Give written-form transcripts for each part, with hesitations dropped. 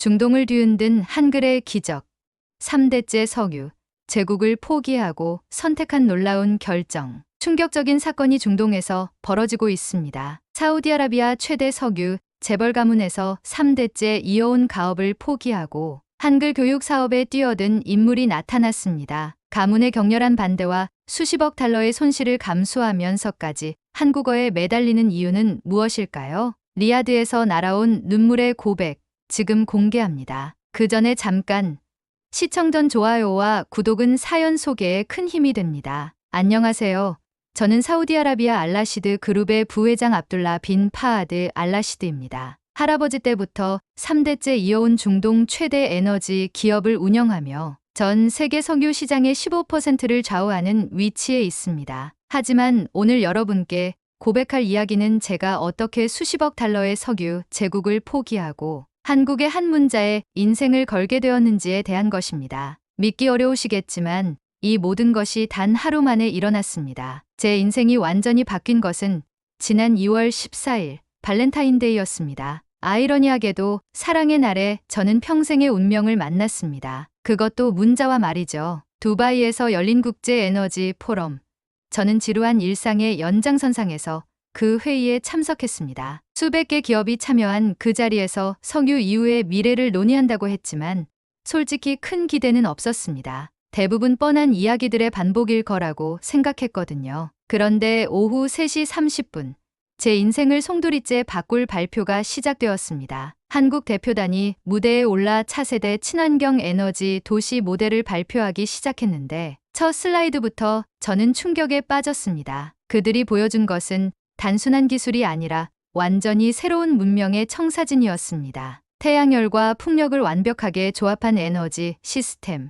중동을 뒤흔든 한글의 기적, 3대째 석유, 제국을 포기하고 선택한 놀라운 결정. 충격적인 사건이 중동에서 벌어지고 있습니다. 사우디아라비아 최대 석유 재벌 가문에서 3대째 이어온 가업을 포기하고 한글 교육 사업에 뛰어든 인물이 나타났습니다. 가문의 격렬한 반대와 수십억 달러의 손실을 감수하면서까지 한국어에 매달리는 이유는 무엇일까요? 리야드에서 날아온 눈물의 고백, 지금 공개합니다. 그 전에 잠깐 시청 전 좋아요와 구독은 사연 소개에 큰 힘이 됩니다. 안녕하세요. 저는 사우디아라비아 알라시드 그룹의 부회장 압둘라 빈 파하드 알라시드입니다. 할아버지 때부터 3대째 이어온 중동 최대 에너지 기업을 운영하며 전 세계 석유 시장의 15%를 좌우하는 위치에 있습니다. 하지만 오늘 여러분께 고백할 이야기는 제가 어떻게 수십억 달러의 석유 제국을 포기하고 한국의 한 문자에 인생을 걸게 되었는지에 대한 것입니다. 믿기 어려우시겠지만 이 모든 것이 단 하루 만에 일어났습니다. 제 인생이 완전히 바뀐 것은 지난 2월 14일 발렌타인데이였습니다. 아이러니하게도 사랑의 날에 저는 평생의 운명을 만났습니다. 그것도 문자와 말이죠. 두바이에서 열린 국제 에너지 포럼. 저는 지루한 일상의 연장선상에서 그 회의에 참석했습니다. 수백 개 기업이 참여한 그 자리에서 석유 이후의 미래를 논의한다고 했지만 솔직히 큰 기대는 없었습니다. 대부분 뻔한 이야기들의 반복일 거라고 생각했거든요. 그런데 오후 3시 30분 제 인생을 송두리째 바꿀 발표가 시작되었습니다. 한국 대표단이 무대에 올라 차세대 친환경 에너지 도시 모델을 발표하기 시작했는데 첫 슬라이드부터 저는 충격에 빠졌습니다. 그들이 보여준 것은 단순한 기술이 아니라 완전히 새로운 문명의 청사진이었습니다. 태양열과 풍력을 완벽하게 조합한 에너지 시스템,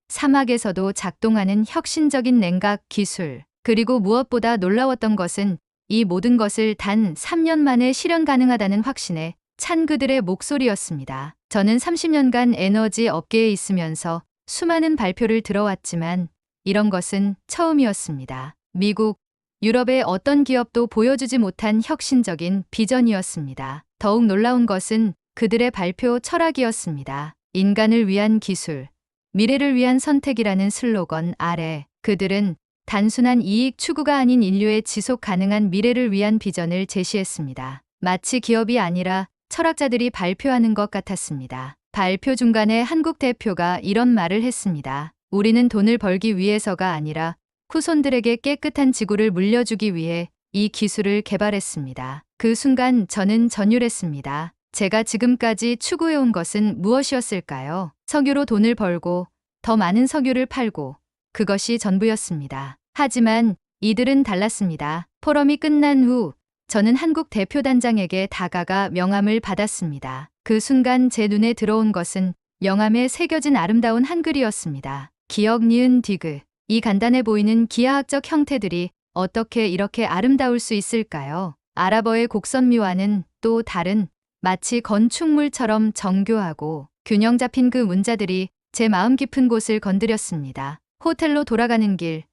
사막에서도 작동하는 혁신적인 냉각 기술, 그리고 무엇보다 놀라웠던 것은 이 모든 것을 단 3년 만에 실현 가능하다는 확신에 찬 그들의 목소리였습니다. 저는 30년간 에너지 업계에 있으면서 수많은 발표를 들어왔지만 이런 것은 처음이었습니다. 미국, 유럽의 어떤 기업도 보여주지 못한 혁신적인 비전이었습니다. 더욱 놀라운 것은 그들의 발표 철학이었습니다. 인간을 위한 기술, 미래를 위한 선택이라는 슬로건 아래 그들은 단순한 이익 추구가 아닌 인류의 지속 가능한 미래를 위한 비전을 제시했습니다. 마치 기업이 아니라 철학자들이 발표하는 것 같았습니다. 발표 중간에 한국 대표가 이런 말을 했습니다. 우리는 돈을 벌기 위해서가 아니라 후손들에게 깨끗한 지구를 물려주기 위해 이 기술을 개발했습니다. 그 순간 저는 전율했습니다. 제가 지금까지 추구해온 것은 무엇이었을까요? 석유로 돈을 벌고 더 많은 석유를 팔고 그것이 전부였습니다. 하지만 이들은 달랐습니다. 포럼이 끝난 후 저는 한국 대표단장에게 다가가 명함을 받았습니다. 그 순간 제 눈에 들어온 것은 명함에 새겨진 아름다운 한글이었습니다. 기억 니은 디귿. 이 간단해 보이는 기하학적 형태들이 어떻게 이렇게 아름다울 수 있을까요? 아랍어의 곡선미와는 또 다른 마치 건축물처럼 정교하고 균형 잡힌 그 문자들이 제 마음 깊은 곳을 건드렸습니다. 호텔로 돌아가는 길,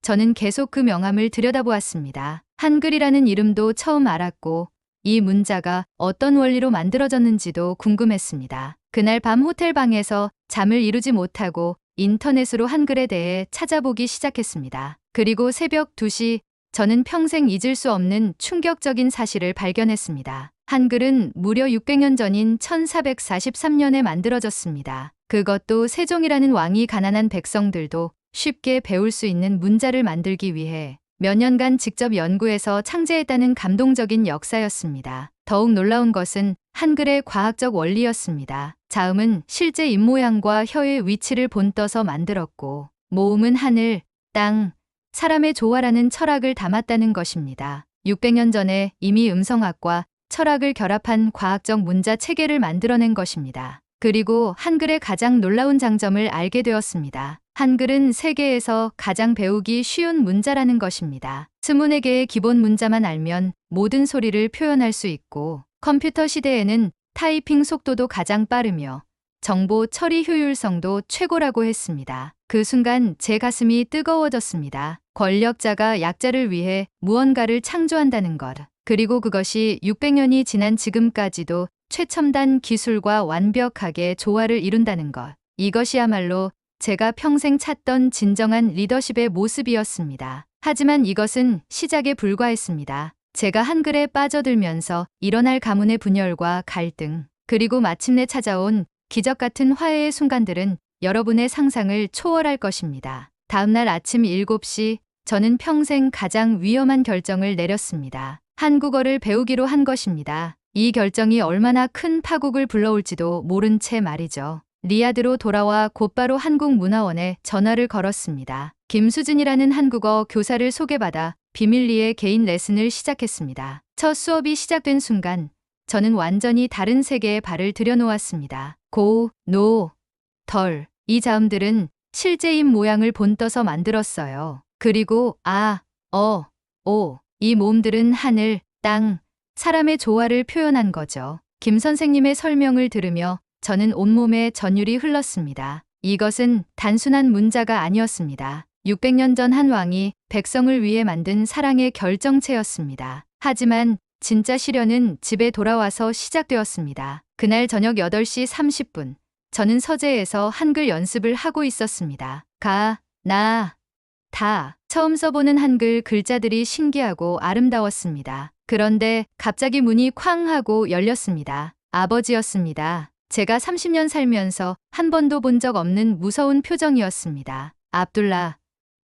저는 계속 그 명함을 들여다보았습니다. 한글이라는 이름도 처음 알았고 이 문자가 어떤 원리로 만들어졌는지도 궁금했습니다. 그날 밤 호텔 방에서 잠을 이루지 못하고 인터넷으로 한글에 대해 찾아보기 시작했습니다. 그리고 새벽 2시 저는 평생 잊을 수 없는 충격적인 사실을 발견했습니다. 한글은 무려 600년 전인 1443년에 만들어졌습니다. 그것도 세종이라는 왕이 가난한 백성들도 쉽게 배울 수 있는 문자를 만들기 위해 몇 년간 직접 연구해서 창제했다는 감동적인 역사였습니다. 더욱 놀라운 것은 한글의 과학적 원리였습니다. 자음은 실제 입모양과 혀의 위치를 본떠서 만들었고 모음은 하늘, 땅, 사람의 조화라는 철학을 담았다는 것입니다. 600년 전에 이미 음성학과 철학을 결합한 과학적 문자 체계를 만들어낸 것입니다. 그리고 한글의 가장 놀라운 장점을 알게 되었습니다. 한글은 세계에서 가장 배우기 쉬운 문자라는 것입니다. 24개의 기본 문자만 알면 모든 소리를 표현할 수 있고 컴퓨터 시대에는 타이핑 속도도 가장 빠르며 정보 처리 효율성도 최고라고 했습니다. 그 순간 제 가슴이 뜨거워졌습니다. 권력자가 약자를 위해 무언가를 창조한다는 것. 그리고 그것이 600년이 지난 지금까지도 최첨단 기술과 완벽하게 조화를 이룬다는 것. 이것이야말로 제가 평생 찾던 진정한 리더십의 모습이었습니다. 하지만 이것은 시작에 불과했습니다. 제가 한글에 빠져들면서 일어날 가문의 분열과 갈등, 그리고 마침내 찾아온 기적 같은 화해의 순간들은 여러분의 상상을 초월할 것입니다. 다음날 아침 7시, 저는 평생 가장 위험한 결정을 내렸습니다. 한국어를 배우기로 한 것입니다. 이 결정이 얼마나 큰 파국을 불러올지도 모른 채 말이죠. 리야드로 돌아와 곧바로 한국문화원에 전화를 걸었습니다. 김수진이라는 한국어 교사를 소개받아 비밀리에 개인 레슨을 시작했습니다. 첫 수업이 시작된 순간 저는 완전히 다른 세계에 발을 들여놓았습니다. 고, 노, 덜. 이 자음들은 실제 입 모양을 본떠서 만들었어요. 그리고 아, 어, 오. 이 모음들은 하늘, 땅, 사람의 조화를 표현한 거죠. 김 선생님의 설명을 들으며 저는 온몸에 전율이 흘렀습니다. 이것은 단순한 문자가 아니었습니다. 600년 전 한 왕이 백성을 위해 만든 사랑의 결정체였습니다. 하지만 진짜 시련은 집에 돌아와서 시작되었습니다. 그날 저녁 8시 30분, 저는 서재에서 한글 연습을 하고 있었습니다. 가, 나, 다. 처음 써보는 한글 글자들이 신기하고 아름다웠습니다. 그런데 갑자기 문이 쾅 하고 열렸습니다. 아버지였습니다. 제가 30년 살면서 한 번도 본 적 없는 무서운 표정이었습니다. 압둘라,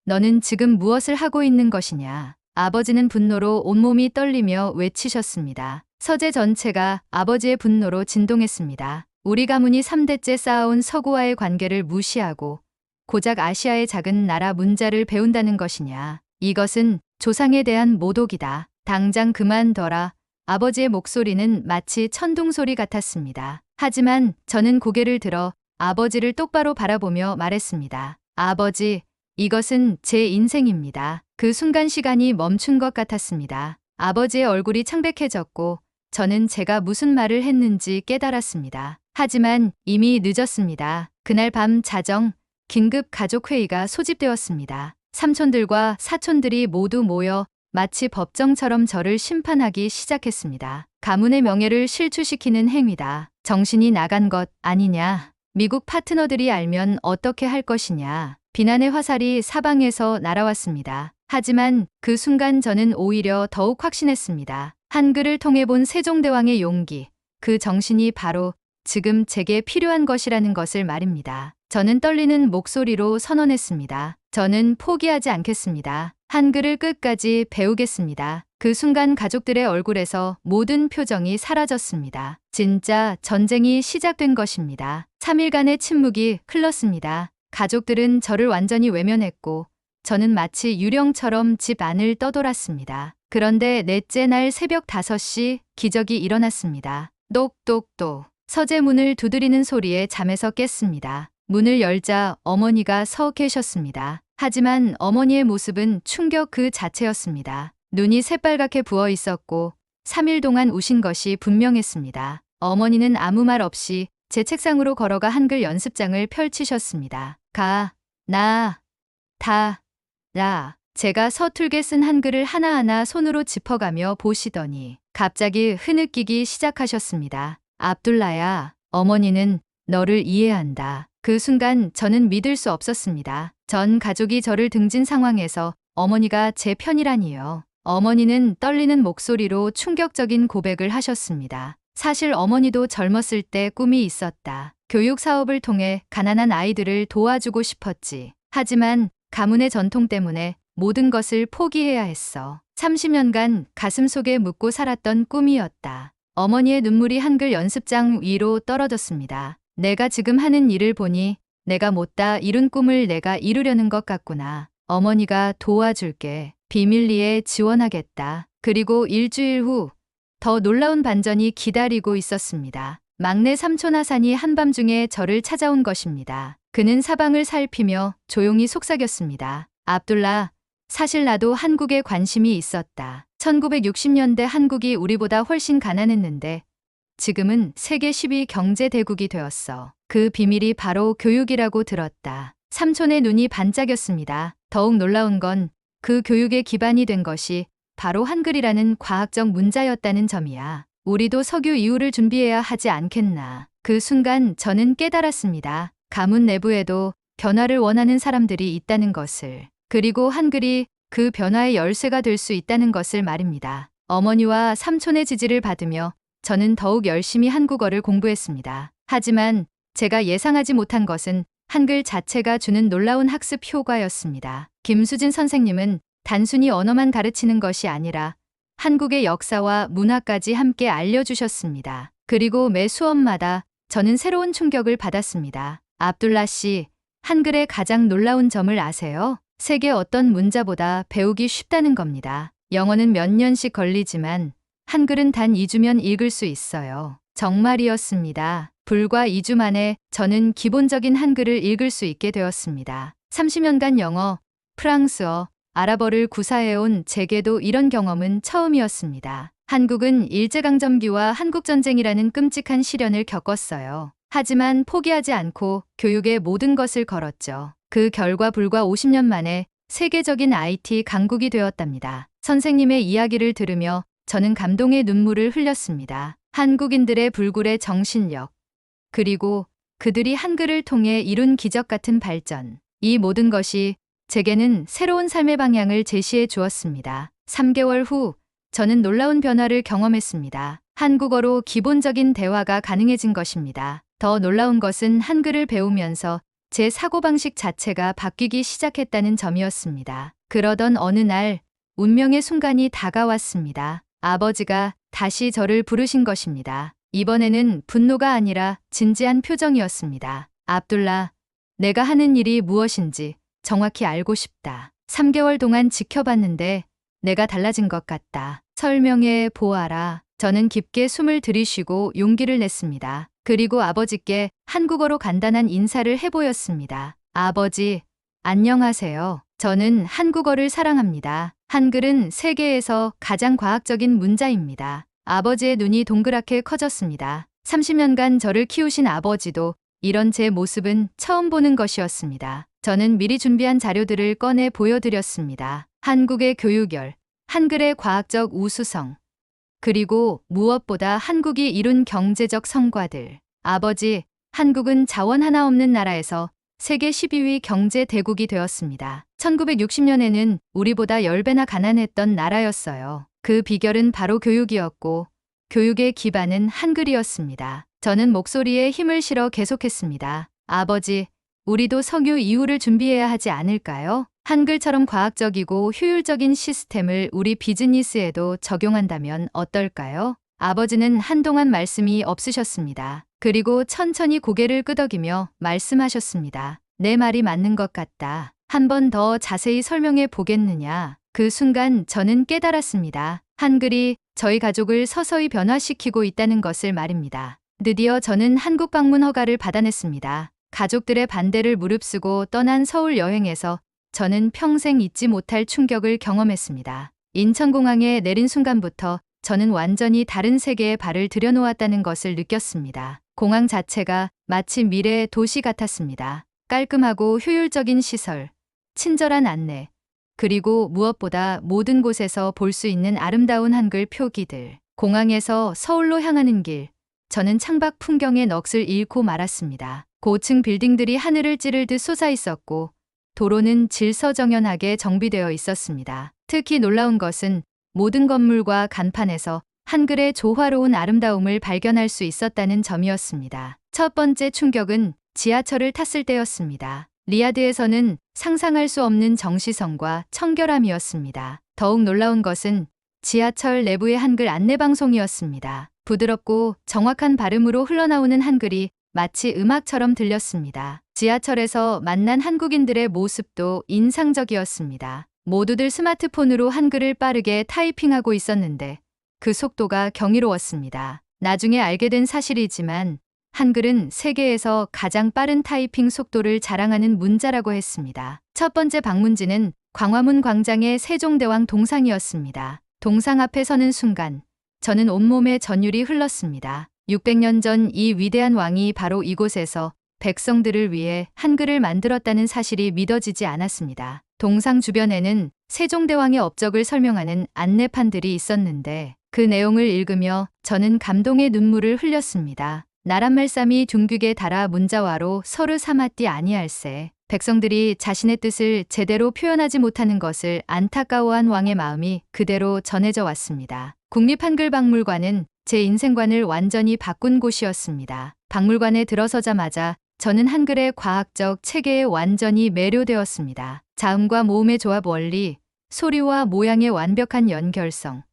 너는 지금 무엇을 하고 있는 것이냐? 아버지는 분노로 온몸이 떨리며 외치셨습니다. 서재 전체가 아버지의 분노로 진동했습니다. 우리 가문이 3대째 쌓아온 서구와의 관계를 무시하고 고작 아시아의 작은 나라 문자를 배운다는 것이냐? 이것은 조상에 대한 모독이다. 당장 그만둬라. 아버지의 목소리는 마치 천둥소리 같았습니다. 하지만 저는 고개를 들어 아버지를 똑바로 바라보며 말했습니다. 아버지, 이것은 제 인생입니다. 그 순간 시간이 멈춘 것 같았습니다. 아버지의 얼굴이 창백해졌고 저는 제가 무슨 말을 했는지 깨달았습니다. 하지만 이미 늦었습니다. 그날 밤 자정, 긴급 가족회의가 소집되었습니다. 삼촌들과 사촌들이 모두 모여 마치 법정처럼 저를 심판하기 시작했습니다. 가문의 명예를 실추시키는 행위다. 정신이 나간 것 아니냐. 미국 파트너들이 알면 어떻게 할 것이냐. 비난의 화살이 사방에서 날아왔습니다. 하지만 그 순간 저는 오히려 더욱 확신했습니다. 한글을 통해 본 세종대왕의 용기, 그 정신이 바로 지금 제게 필요한 것이라는 것을 말입니다. 저는 떨리는 목소리로 선언했습니다. 저는 포기하지 않겠습니다. 한글을 끝까지 배우겠습니다. 그 순간 가족들의 얼굴에서 모든 표정이 사라졌습니다. 진짜 전쟁이 시작된 것입니다. 3일간의 침묵이 흘렀습니다. 가족들은 저를 완전히 외면했고 저는 마치 유령처럼 집 안을 떠돌았습니다. 그런데 넷째 날 새벽 5시 기적이 일어났습니다. 똑똑똑. 서재 문을 두드리는 소리에 잠에서 깼습니다. 문을 열자 어머니가 서 계셨습니다. 하지만 어머니의 모습은 충격 그 자체였습니다. 눈이 새빨갛게 부어 있었고 3일 동안 우신 것이 분명했습니다. 어머니는 아무 말 없이 제 책상으로 걸어가 한글 연습장을 펼치셨습니다. 가, 나, 다, 라. 제가 서툴게 쓴 한글을 하나하나 손으로 짚어가며 보시더니 갑자기 흐느끼기 시작하셨습니다. 압둘라야, 어머니는 너를 이해한다. 그 순간 저는 믿을 수 없었습니다. 전 가족이 저를 등진 상황에서 어머니가 제 편이라니요. 어머니는 떨리는 목소리로 충격적인 고백을 하셨습니다. 사실 어머니도 젊었을 때 꿈이 있었다. 교육 사업을 통해 가난한 아이들을 도와주고 싶었지. 하지만 가문의 전통 때문에 모든 것을 포기해야 했어. 30년간 가슴속에 묻고 살았던 꿈이었다. 어머니의 눈물이 한글 연습장 위로 떨어졌습니다. 내가 지금 하는 일을 보니 내가 못다 이룬 꿈을 내가 이루려는 것 같구나. 어머니가 도와줄게. 비밀리에 지원하겠다. 그리고 일주일 후 더 놀라운 반전이 기다리고 있었습니다. 막내 삼촌 하산이 한밤중에 저를 찾아온 것입니다. 그는 사방을 살피며 조용히 속삭였습니다. 압둘라, 사실 나도 한국에 관심이 있었다. 1960년대 한국이 우리보다 훨씬 가난했는데 지금은 세계 10위 경제 대국이 되었어. 그 비밀이 바로 교육이라고 들었다. 삼촌의 눈이 반짝였습니다. 더욱 놀라운 건 그 교육의 기반이 된 것이 바로 한글이라는 과학적 문자였다는 점이야. 우리도 석유 이후를 준비해야 하지 않겠나. 그 순간 저는 깨달았습니다. 가문 내부에도 변화를 원하는 사람들이 있다는 것을. 그리고 한글이 그 변화의 열쇠가 될 수 있다는 것을 말입니다. 어머니와 삼촌의 지지를 받으며 저는 더욱 열심히 한국어를 공부했습니다. 하지만 제가 예상하지 못한 것은 한글 자체가 주는 놀라운 학습 효과였습니다. 김수진 선생님은 단순히 언어만 가르치는 것이 아니라 한국의 역사와 문화까지 함께 알려주셨습니다. 그리고 매 수업마다 저는 새로운 충격을 받았습니다. 압둘라 씨, 한글의 가장 놀라운 점을 아세요? 세계 어떤 문자보다 배우기 쉽다는 겁니다. 영어는 몇 년씩 걸리지만 한글은 단 2주면 읽을 수 있어요. 정말이었습니다. 불과 2주 만에 저는 기본적인 한글을 읽을 수 있게 되었습니다. 30년간 영어, 프랑스어, 아랍어를 구사해온 제게도 이런 경험은 처음이었습니다. 한국은 일제강점기와 한국전쟁이라는 끔찍한 시련을 겪었어요. 하지만 포기하지 않고 교육에 모든 것을 걸었죠. 그 결과 불과 50년 만에 세계적인 IT 강국이 되었답니다. 선생님의 이야기를 들으며 저는 감동의 눈물을 흘렸습니다. 한국인들의 불굴의 정신력, 그리고 그들이 한글을 통해 이룬 기적 같은 발전. 이 모든 것이 제게는 새로운 삶의 방향을 제시해 주었습니다. 3개월 후 저는 놀라운 변화를 경험했습니다. 한국어로 기본적인 대화가 가능해진 것입니다. 더 놀라운 것은 한글을 배우면서 제 사고방식 자체가 바뀌기 시작했다는 점이었습니다. 그러던 어느 날 운명의 순간이 다가왔습니다. 아버지가 다시 저를 부르신 것입니다. 이번에는 분노가 아니라 진지한 표정이었습니다. 압둘라, 내가 하는 일이 무엇인지 정확히 알고 싶다. 3개월 동안 지켜봤는데 내가 달라진 것 같다. 설명해 보아라. 저는 깊게 숨을 들이쉬고 용기를 냈습니다. 그리고 아버지께 한국어로 간단한 인사를 해보였습니다. 아버지, 안녕하세요. 저는 한국어를 사랑합니다. 한글은 세계에서 가장 과학적인 문자입니다. 아버지의 눈이 동그랗게 커졌습니다. 30년간 저를 키우신 아버지도 이런 제 모습은 처음 보는 것이었습니다. 저는 미리 준비한 자료들을 꺼내 보여드렸습니다. 한국의 교육열, 한글의 과학적 우수성, 그리고 무엇보다 한국이 이룬 경제적 성과들. 아버지, 한국은 자원 하나 없는 나라에서 세계 12위 경제 대국이 되었습니다. 1960년에는 우리보다 10배나 가난했던 나라였어요. 그 비결은 바로 교육이었고 교육의 기반은 한글이었습니다. 저는 목소리에 힘을 실어 계속했습니다. 아버지, 우리도 석유 이후를 준비해야 하지 않을까요? 한글처럼 과학적이고 효율적인 시스템을 우리 비즈니스에도 적용한다면 어떨까요? 아버지는 한동안 말씀이 없으셨습니다. 그리고 천천히 고개를 끄덕이며 말씀하셨습니다. 내 말이 맞는 것 같다. 한 번 더 자세히 설명해 보겠느냐? 그 순간 저는 깨달았습니다. 한글이 저희 가족을 서서히 변화시키고 있다는 것을 말입니다. 드디어 저는 한국 방문 허가를 받아냈습니다. 가족들의 반대를 무릅쓰고 떠난 서울 여행에서 저는 평생 잊지 못할 충격을 경험했습니다. 인천공항에 내린 순간부터 저는 완전히 다른 세계에 발을 들여놓았다는 것을 느꼈습니다. 공항 자체가 마치 미래의 도시 같았습니다. 깔끔하고 효율적인 시설, 친절한 안내, 그리고 무엇보다 모든 곳에서 볼 수 있는 아름다운 한글 표기들. 공항에서 서울로 향하는 길, 저는 창밖 풍경의 넋을 잃고 말았습니다. 고층 빌딩들이 하늘을 찌르듯 솟아 있었고 도로는 질서정연하게 정비되어 있었습니다. 특히 놀라운 것은 모든 건물과 간판에서 한글의 조화로운 아름다움을 발견할 수 있었다는 점이었습니다. 첫 번째 충격은 지하철을 탔을 때였습니다. 리야드에서는 상상할 수 없는 정시성과 청결함이었습니다. 더욱 놀라운 것은 지하철 내부의 한글 안내방송이었습니다. 부드럽고 정확한 발음으로 흘러나오는 한글이 마치 음악처럼 들렸습니다. 지하철에서 만난 한국인들의 모습도 인상적이었습니다. 모두들 스마트폰으로 한글을 빠르게 타이핑하고 있었는데 그 속도가 경이로웠습니다. 나중에 알게 된 사실이지만 한글은 세계에서 가장 빠른 타이핑 속도를 자랑하는 문자라고 했습니다. 첫 번째 방문지는 광화문 광장의 세종대왕 동상이었습니다. 동상 앞에 서는 순간 저는 온몸에 전율이 흘렀습니다. 600년 전 이 위대한 왕이 바로 이곳에서 백성들을 위해 한글을 만들었다는 사실이 믿어지지 않았습니다. 동상 주변에는 세종대왕의 업적을 설명하는 안내판들이 있었는데 그 내용을 읽으며 저는 감동의 눈물을 흘렸습니다. 나란 말씀이 둥귀게 달아 문자와로 서로 삼았디 아니할세. 백성들이 자신의 뜻을 제대로 표현하지 못하는 것을 안타까워한 왕의 마음이 그대로 전해져 왔습니다. 국립한글박물관은 제 인생관을 완전히 바꾼 곳이었습니다. 박물관에 들어서자마자 저는 한글의 과학적 체계에 완전히 매료되었습니다. 자음과 모음의 조합 원리, 소리와 모양의 완벽한 연결성,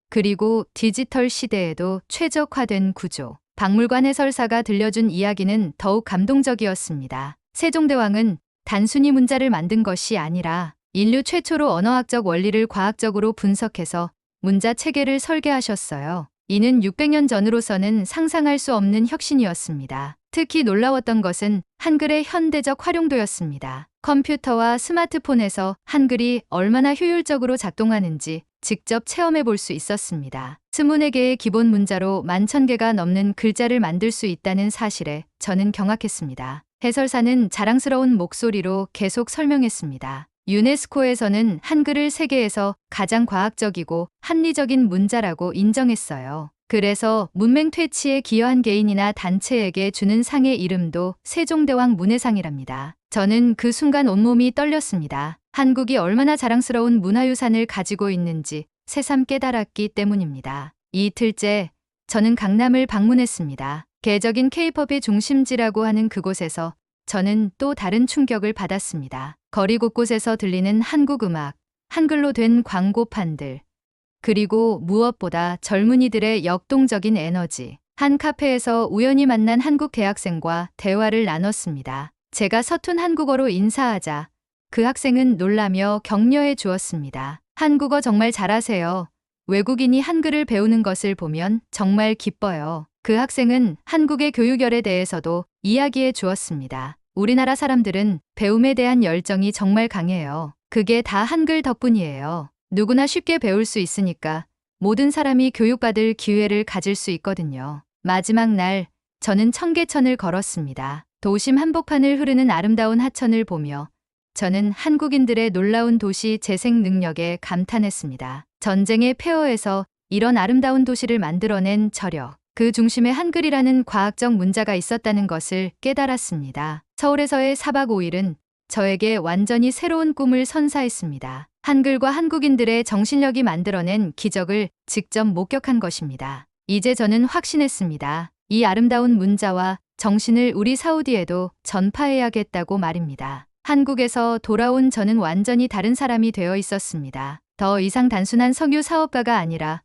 그리고 디지털 시대에도 최적화된 구조. 박물관 해설사가 들려준 이야기는 더욱 감동적이었습니다. 세종대왕은 단순히 문자를 만든 것이 아니라 인류 최초로 언어학적 원리를 과학적으로 분석해서 문자 체계를 설계하셨어요. 이는 600년 전으로서는 상상할 수 없는 혁신이었습니다. 특히 놀라웠던 것은 한글의 현대적 활용도였습니다. 컴퓨터와 스마트폰에서 한글이 얼마나 효율적으로 작동하는지 직접 체험해 볼 수 있었습니다. 24개의 기본 문자로 11,000개가 넘는 글자를 만들 수 있다는 사실에 저는 경악했습니다. 해설사는 자랑스러운 목소리로 계속 설명했습니다. 유네스코에서는 한글을 세계에서 가장 과학적이고 합리적인 문자라고 인정했어요. 그래서 문맹 퇴치에 기여한 개인이나 단체에게 주는 상의 이름도 세종대왕 문해상이랍니다. 저는 그 순간 온몸이 떨렸습니다. 한국이 얼마나 자랑스러운 문화유산을 가지고 있는지 새삼 깨달았기 때문입니다. 이틀째 저는 강남을 방문했습니다. 개적인 K-팝의 중심지라고 하는 그곳에서 저는 또 다른 충격을 받았습니다. 거리 곳곳에서 들리는 한국 음악, 한글로 된 광고판들, 그리고 무엇보다 젊은이들의 역동적인 에너지. 한 카페에서 우연히 만난 한국 대학생과 대화를 나눴습니다. 제가 서툰 한국어로 인사하자 그 학생은 놀라며 격려해 주었습니다. 한국어 정말 잘하세요. 외국인이 한글을 배우는 것을 보면 정말 기뻐요. 그 학생은 한국의 교육열에 대해서도 이야기해 주었습니다. 우리나라 사람들은 배움에 대한 열정이 정말 강해요. 그게 다 한글 덕분이에요. 누구나 쉽게 배울 수 있으니까 모든 사람이 교육받을 기회를 가질 수 있거든요. 마지막 날 저는 청계천을 걸었습니다. 도심 한복판을 흐르는 아름다운 하천을 보며 저는 한국인들의 놀라운 도시 재생 능력에 감탄했습니다. 전쟁의 폐허에서 이런 아름다운 도시를 만들어낸 저력, 그 중심에 한글이라는 과학적 문자가 있었다는 것을 깨달았습니다. 서울에서의 4박 5일은 저에게 완전히 새로운 꿈을 선사했습니다. 한글과 한국인들의 정신력이 만들어낸 기적을 직접 목격한 것입니다. 이제 저는 확신했습니다. 이 아름다운 문자와 정신을 우리 사우디에도 전파해야겠다고 말입니다. 한국에서 돌아온 저는 완전히 다른 사람이 되어 있었습니다. 더 이상 단순한 석유 사업가가 아니라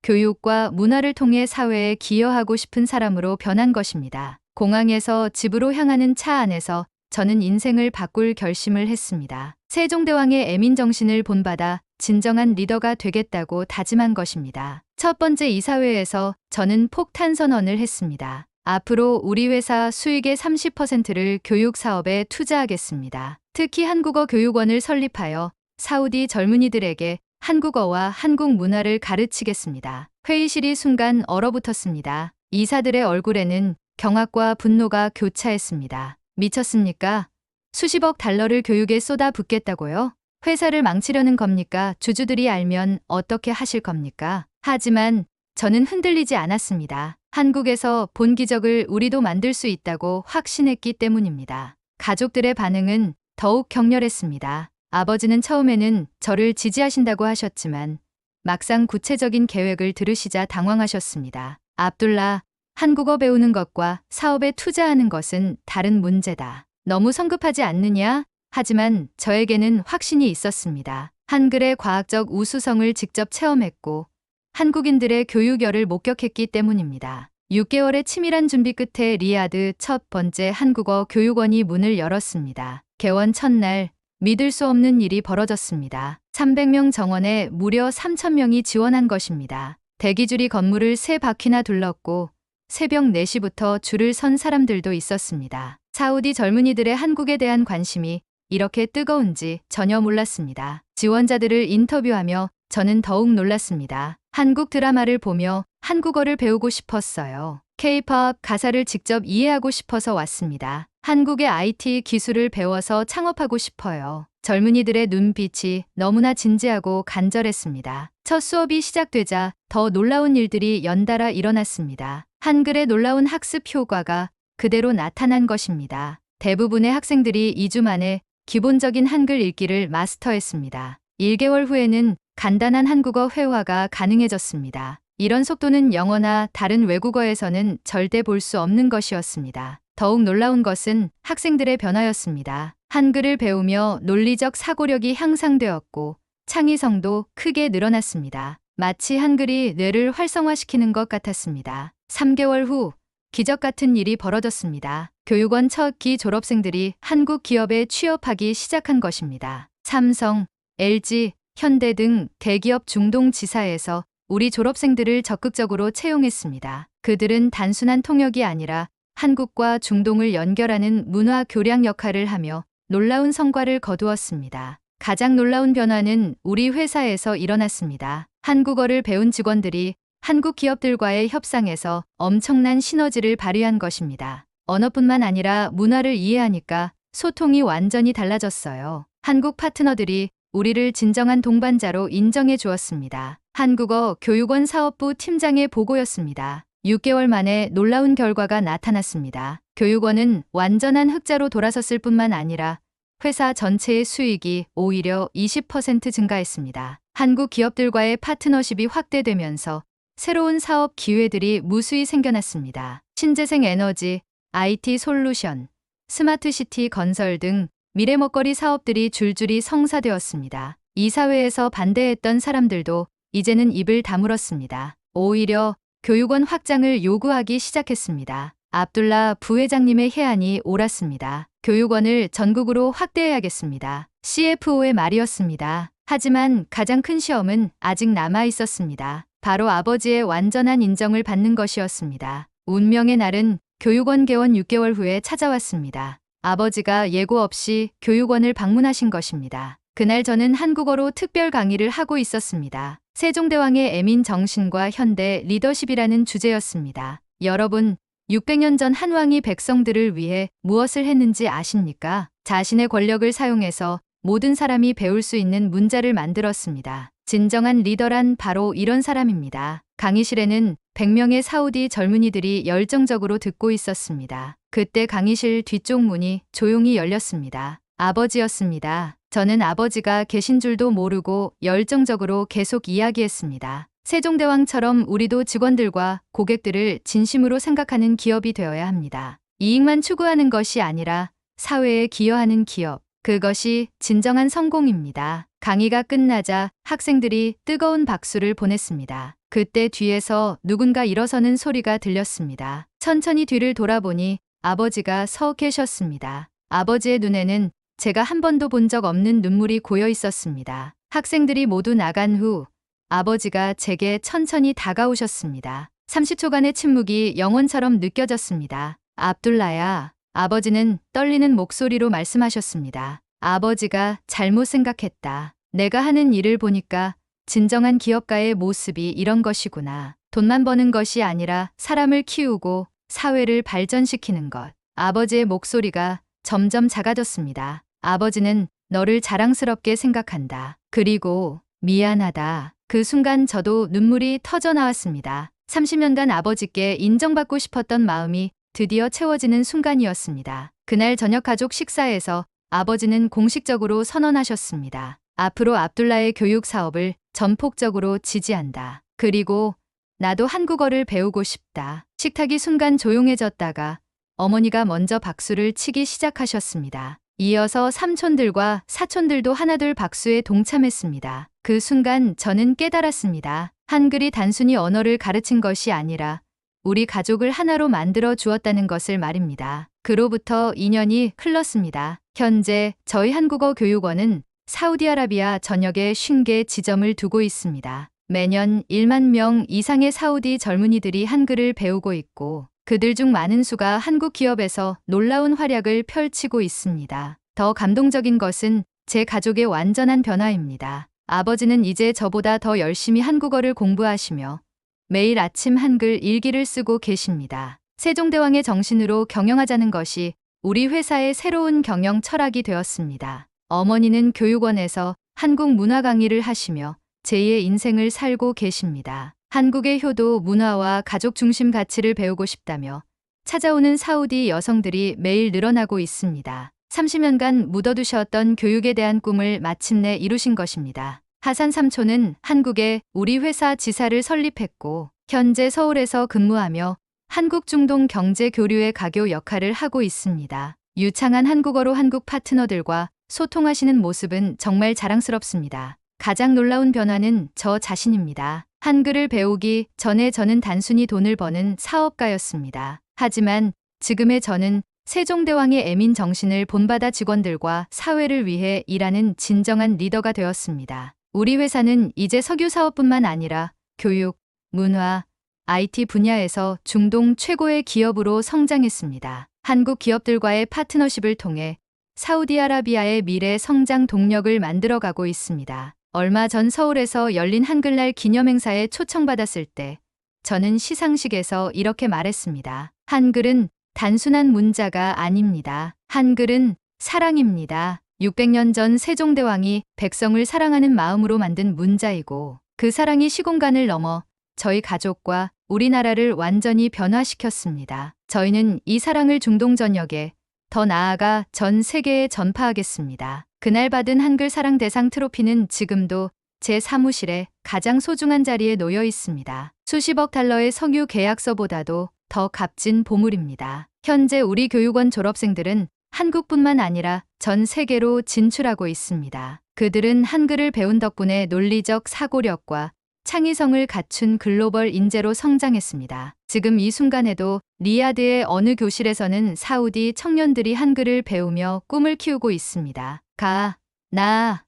교육과 문화를 통해 사회에 기여하고 싶은 사람으로 변한 것입니다. 공항에서 집으로 향하는 차 안에서 저는 인생을 바꿀 결심을 했습니다. 세종대왕의 애민 정신을 본받아 진정한 리더가 되겠다고 다짐한 것입니다. 첫 번째 이사회에서 저는 폭탄 선언을 했습니다. 앞으로 우리 회사 수익의 30%를 교육 사업에 투자하겠습니다. 특히 한국어 교육원을 설립하여 사우디 젊은이들에게 한국어와 한국 문화를 가르치겠습니다. 회의실이 순간 얼어붙었습니다. 이사들의 얼굴에는 경악과 분노가 교차했습니다. 미쳤습니까? 수십억 달러를 교육에 쏟아 붓겠다고요? 회사를 망치려는 겁니까? 주주들이 알면 어떻게 하실 겁니까? 하지만 저는 흔들리지 않았습니다. 한국에서 본 기적을 우리도 만들 수 있다고 확신했기 때문입니다. 가족들의 반응은 더욱 격렬했습니다. 아버지는 처음에는 저를 지지하신다고 하셨지만 막상 구체적인 계획을 들으시자 당황하셨습니다. 압둘라, 한국어 배우는 것과 사업에 투자하는 것은 다른 문제다. 너무 성급하지 않느냐? 하지만 저에게는 확신이 있었습니다. 한글의 과학적 우수성을 직접 체험했고 한국인들의 교육열을 목격했기 때문입니다. 6개월의 치밀한 준비 끝에 리야드 첫 번째 한국어 교육원이 문을 열었습니다. 개원 첫날 믿을 수 없는 일이 벌어졌습니다. 300명 정원에 무려 3,000명이 지원한 것입니다. 대기줄이 건물을 3바퀴나 둘렀고 새벽 4시부터 줄을 선 사람들도 있었습니다. 사우디 젊은이들의 한국에 대한 관심이 이렇게 뜨거운지 전혀 몰랐습니다. 지원자들을 인터뷰하며 저는 더욱 놀랐습니다. 한국 드라마를 보며 한국어를 배우고 싶었어요. K-pop 가사를 직접 이해하고 싶어서 왔습니다. 한국의 IT 기술을 배워서 창업하고 싶어요. 젊은이들의 눈빛이 너무나 진지하고 간절했습니다. 첫 수업이 시작되자 더 놀라운 일들이 연달아 일어났습니다. 한글의 놀라운 학습 효과가 그대로 나타난 것입니다. 대부분의 학생들이 2주 만에 기본적인 한글 읽기를 마스터했습니다. 1개월 후에는 간단한 한국어 회화가 가능해졌습니다. 이런 속도는 영어나 다른 외국어에서는 절대 볼 수 없는 것이었습니다. 더욱 놀라운 것은 학생들의 변화였습니다. 한글을 배우며 논리적 사고력이 향상되었고 창의성도 크게 늘어났습니다. 마치 한글이 뇌를 활성화시키는 것 같았습니다. 3개월 후 기적 같은 일이 벌어졌습니다. 교육원 첫 기 졸업생들이 한국 기업에 취업하기 시작한 것입니다. 삼성, LG, 현대 등 대기업 중동지사에서 우리 졸업생들을 적극적으로 채용했습니다. 그들은 단순한 통역이 아니라 한국과 중동을 연결하는 문화 교량 역할을 하며 놀라운 성과를 거두었습니다. 가장 놀라운 변화는 우리 회사에서 일어났습니다. 한국어를 배운 직원들이 한국 기업들과의 협상에서 엄청난 시너지를 발휘한 것입니다. 언어뿐만 아니라 문화를 이해하니까 소통이 완전히 달라졌어요. 한국 파트너들이 우리를 진정한 동반자로 인정해 주었습니다. 한국어 교육원 사업부 팀장의 보고였습니다. 6개월 만에 놀라운 결과가 나타났습니다. 교육원은 완전한 흑자로 돌아섰을 뿐만 아니라 회사 전체의 수익이 오히려 20% 증가했습니다. 한국 기업들과의 파트너십이 확대되면서 새로운 사업 기회들이 무수히 생겨났습니다. 신재생 에너지, IT 솔루션, 스마트시티 건설 등 미래 먹거리 사업들이 줄줄이 성사되었습니다. 이사회에서 반대했던 사람들도 이제는 입을 다물었습니다. 오히려 교육원 확장을 요구하기 시작했습니다. 압둘라 부회장님의 해안이 옳았습니다. 교육원을 전국으로 확대해야겠습니다. CFO의 말이었습니다. 하지만 가장 큰 시험은 아직 남아 있었습니다. 바로 아버지의 완전한 인정을 받는 것이었습니다. 운명의 날은 교육원 개원 6개월 후에 찾아왔습니다. 아버지가 예고 없이 교육원을 방문하신 것입니다. 그날 저는 한국어로 특별 강의를 하고 있었습니다. 세종대왕의 애민 정신과 현대 리더십이라는 주제였습니다. 여러분, 600년 전 한왕이 백성들을 위해 무엇을 했는지 아십니까? 자신의 권력을 사용해서 모든 사람이 배울 수 있는 문자를 만들었습니다. 진정한 리더란 바로 이런 사람입니다. 강의실에는 100명의 사우디 젊은이들이 열정적으로 듣고 있었습니다. 그때 강의실 뒤쪽 문이 조용히 열렸습니다. 아버지였습니다. 저는 아버지가 계신 줄도 모르고 열정적으로 계속 이야기했습니다. 세종대왕처럼 우리도 직원들과 고객들을 진심으로 생각하는 기업이 되어야 합니다. 이익만 추구하는 것이 아니라 사회에 기여하는 기업. 그것이 진정한 성공입니다. 강의가 끝나자 학생들이 뜨거운 박수를 보냈습니다. 그때 뒤에서 누군가 일어서는 소리가 들렸습니다. 천천히 뒤를 돌아보니 아버지가 서 계셨습니다. 아버지의 눈에는 제가 한 번도 본 적 없는 눈물이 고여 있었습니다. 학생들이 모두 나간 후 아버지가 제게 천천히 다가오셨습니다. 30초간의 침묵이 영원처럼 느껴졌습니다. 압둘라야, 아버지는 떨리는 목소리로 말씀하셨습니다. 아버지가 잘못 생각했다. 내가 하는 일을 보니까 진정한 기업가의 모습이 이런 것이구나. 돈만 버는 것이 아니라 사람을 키우고 사회를 발전시키는 것. 아버지의 목소리가 점점 작아졌습니다. 아버지는 너를 자랑스럽게 생각한다. 그리고 미안하다. 그 순간 저도 눈물이 터져 나왔습니다. 30년간 아버지께 인정받고 싶었던 마음이 드디어 채워지는 순간이었습니다. 그날 저녁 가족 식사에서 아버지는 공식적으로 선언하셨습니다. 앞으로 압둘라의 교육 사업을 전폭적으로 지지한다. 그리고 나도 한국어를 배우고 싶다. 식탁이 순간 조용해졌다가 어머니가 먼저 박수를 치기 시작하셨습니다. 이어서 삼촌들과 사촌들도 하나둘 박수에 동참했습니다. 그 순간 저는 깨달았습니다. 한글이 단순히 언어를 가르친 것이 아니라 우리 가족을 하나로 만들어 주었다는 것을 말입니다. 그로부터 2년이 흘렀습니다. 현재 저희 한국어 교육원은 사우디아라비아 전역에 50개 지점을 두고 있습니다. 매년 1만 명 이상의 사우디 젊은이들이 한글을 배우고 있고 그들 중 많은 수가 한국 기업에서 놀라운 활약을 펼치고 있습니다. 더 감동적인 것은 제 가족의 완전한 변화입니다. 아버지는 이제 저보다 더 열심히 한국어를 공부하시며 매일 아침 한글 일기를 쓰고 계십니다. 세종대왕의 정신으로 경영하자는 것이 우리 회사의 새로운 경영 철학이 되었습니다. 어머니는 교육원에서 한국 문화 강의를 하시며 제2의 인생을 살고 계십니다. 한국의 효도, 문화와 가족 중심 가치를 배우고 싶다며 찾아오는 사우디 여성들이 매일 늘어나고 있습니다. 30년간 묻어두셨던 교육에 대한 꿈을 마침내 이루신 것입니다. 하산 삼촌은 한국에 우리 회사 지사를 설립했고 현재 서울에서 근무하며 한국 중동 경제 교류의 가교 역할을 하고 있습니다. 유창한 한국어로 한국 파트너들과 소통하시는 모습은 정말 자랑스럽습니다. 가장 놀라운 변화는 저 자신입니다. 한글을 배우기 전에 저는 단순히 돈을 버는 사업가였습니다. 하지만 지금의 저는 세종대왕의 애민 정신을 본받아 직원들과 사회를 위해 일하는 진정한 리더가 되었습니다. 우리 회사는 이제 석유 사업뿐만 아니라 교육, 문화, IT 분야에서 중동 최고의 기업으로 성장했습니다. 한국 기업들과의 파트너십을 통해 사우디아라비아의 미래 성장 동력을 만들어가고 있습니다. 얼마 전 서울에서 열린 한글날 기념행사에 초청받았을 때 저는 시상식에서 이렇게 말했습니다. 한글은 단순한 문자가 아닙니다. 한글은 사랑입니다. 600년 전 세종대왕이 백성을 사랑하는 마음으로 만든 문자이고 그 사랑이 시공간을 넘어 저희 가족과 우리나라를 완전히 변화시켰습니다. 저희는 이 사랑을 중동 전역에 더 나아가 전 세계에 전파하겠습니다. 그날 받은 한글 사랑 대상 트로피는 지금도 제 사무실에 가장 소중한 자리에 놓여 있습니다. 수십억 달러의 석유 계약서보다도 더 값진 보물입니다. 현재 우리 교육원 졸업생들은 한국뿐만 아니라 전 세계로 진출하고 있습니다. 그들은 한글을 배운 덕분에 논리적 사고력과 창의성을 갖춘 글로벌 인재로 성장했습니다. 지금 이 순간에도 리야드의 어느 교실에서는 사우디 청년들이 한글을 배우며 꿈을 키우고 있습니다. 가, 나,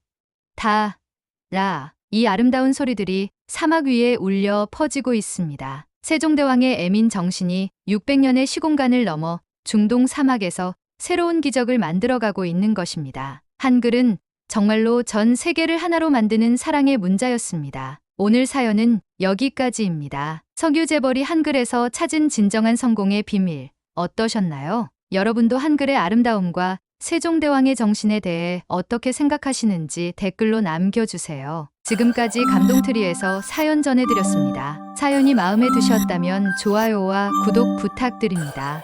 다, 라. 이 아름다운 소리들이 사막 위에 울려 퍼지고 있습니다. 세종대왕의 애민 정신이 600년의 시공간을 넘어 중동 사막에서 새로운 기적을 만들어가고 있는 것입니다. 한글은 정말로 전 세계를 하나로 만드는 사랑의 문자였습니다. 오늘 사연은 여기까지입니다. 석유 재벌이 한글에서 찾은 진정한 성공의 비밀 어떠셨나요? 여러분도 한글의 아름다움과 세종대왕의 정신에 대해 어떻게 생각하시는지 댓글로 남겨주세요. 지금까지 감동트리에서 사연 전해드렸습니다. 사연이 마음에 드셨다면 좋아요와 구독 부탁드립니다.